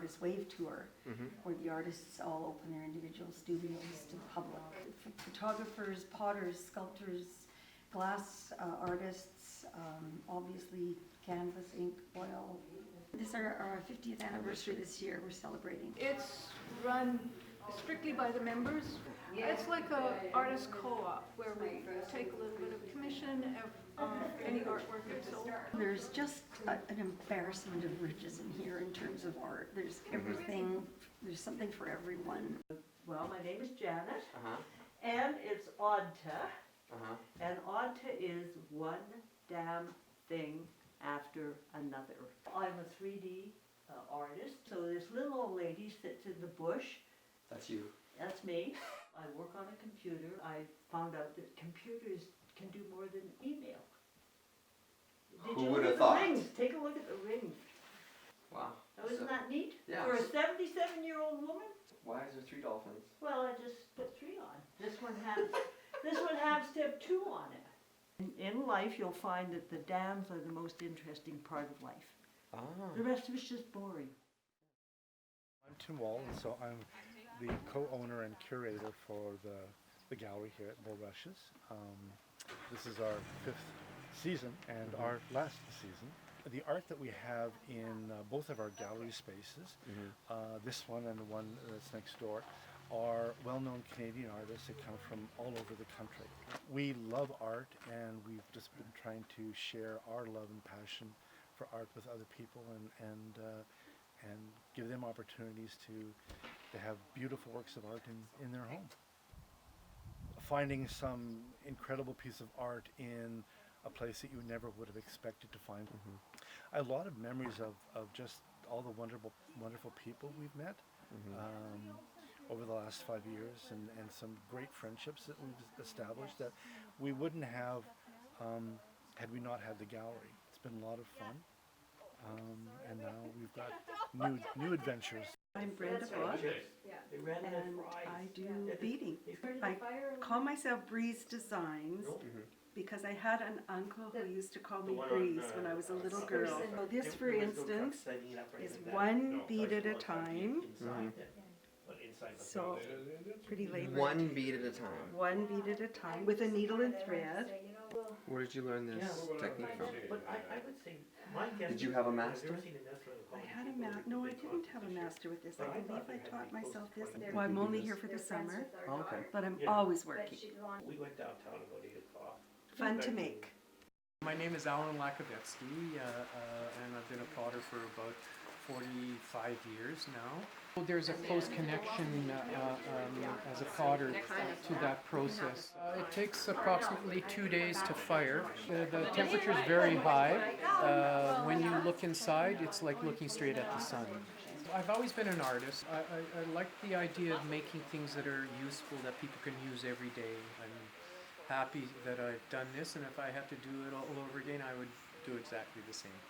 artist wave tour, where the artists all open their individual studios to the public. Photographers, potters, sculptors, glass artists, obviously canvas, ink, oil. This is our 50th anniversary this year. We're celebrating. It's run strictly by the members. It's like a artist co-op where we take a little bit of commission of any artwork that's sold. There's just an embarrassment of riches in here in terms of art. There's everything, there's something for everyone. Well, my name is Janet, and it's Oddta, and Oddta is one damn thing after another. I'm a 3D artist, so this little old lady sits in the bush. That's you. That's me. I work on a computer. I found out that computers can do more than email. Who would have thought? Rings? Take a look at the rings. Wow. Oh, isn't that neat? Yeah. For a 77-year-old woman? Why is there 3 dolphins? Well, I just put 3 on. This one has step 2 on it. In life, you'll find that the dams are the most interesting part of life. The rest of it's just boring. I'm Tim Wall, and so I'm the co-owner and curator for the gallery here at Bulrushes. This is our 5th season and our last season. The art that we have in both of our gallery spaces, this one and the one that's next door, are well-known Canadian artists that come from all over the country. We love art, and we've just been trying to share our love and passion for art with other people and give them opportunities to have beautiful works of art in their home. Finding some incredible piece of art in a place that you never would have expected to find. I have a lot of memories of just all the wonderful people we've met over the last 5 years, and some great friendships that we've established that we wouldn't have had we not had the gallery. It's been a lot of fun, and now we've got new adventures. I'm Brenda Buck, and I do beading. I call myself Breeze Designs because I had an uncle who used to call me Breeze when I was a little girl. So this, for instance, is one bead at a time. So pretty laid back. One bead at a time. One bead at a time with a needle and thread. Where did you learn this technique from? But I would say, Did you have a master? I had a no, I didn't have a master with this. I believe I taught myself this. Well, I'm only here for the summer, Okay. but I'm always working. We went downtown about 8 o'clock. Fun to make. My name is Alan Lakavetsky, and I've been a potter for about 45 years now. There's a close connection as a potter to that process. It takes approximately 2 days to fire. The temperature is very high. When you look inside, it's like looking straight at the sun. I've always been an artist. I like the idea of making things that are useful, that people can use every day. I'm happy that I've done this, and if I had to do it all over again, I would do exactly the same.